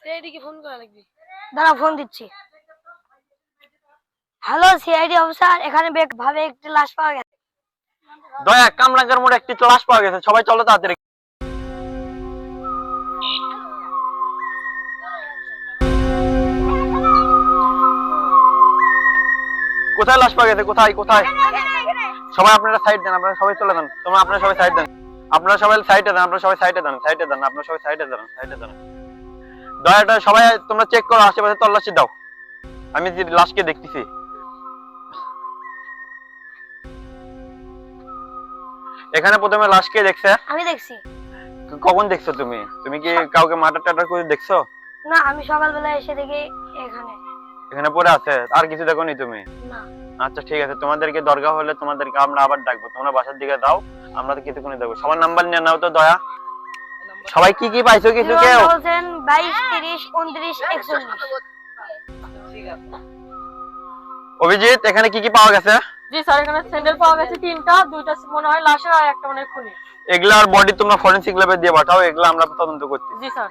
CID কে phone করা লাগবে। দাঁড়া ফোন দিচ্ছি। হ্যালো সিআইডি অফিসার, এখানে ভাবে একটি লাশ পাওয়া গেছে। দয়া কামরাঙ্গার মোড়ে একটি লাশ পাওয়া গেছে, সবাই চলো তাড়াতাড়ি। কোথায় লাশ পাওয়া গেছে? কোথায় কোথায়? সবাই আপনারা সাইড দেন, আপনারা সবাই চলে যান। আপনারা সবাই সাইড দেন, আপনারা সবাই সাইডে দেন, আপনারা সবাই সাইডে দেন, সাইডে দেন, আপনারা সবাই সাইডে দেন, সাইডে দেন। দয়াটা সবাই তোমরা চেক করো, আশেপাশে তল্লাশি দাও। আমি যে লাশকে দেখতেছি। এখানে প্রথমে লাশ কে দেখছে? আমি দেখছি। কখন দেখছো তুমি? তুমি কি কাউকে মার্ডার টাটার করে দেখছো? না, আমি সকালবেলা এসে দেখি এখানে পড়ে আছে। আর কিছু দেখোনি তুমি? না। আচ্ছা ঠিক আছে, তোমাদেরকে দরকার হলে তোমাদেরকে আমরা আবার ডাকবো, তোমরা বাসার দিকে দাও, আমরা কিছুক্ষণে দেখবো। সবার নাম্বার নিয়ে নাও তো দয়া। সবাই কি কি পাইছো কিছু কেউ? 22 30 29 41। অভিজিৎ এখানে কি কি পাওয়া গেছে? জি স্যার, এখানে স্যান্ডেল পাওয়া গেছে 3টা, 2টা মনে হয় লাশের আর একটা মনে হয় খুনি। এগুলার বডি তোমরা ফরেনসিক ল্যাবে দিয়ে পাঠাও, এগুলা আমরা তদন্ত করতেছি। জি স্যার।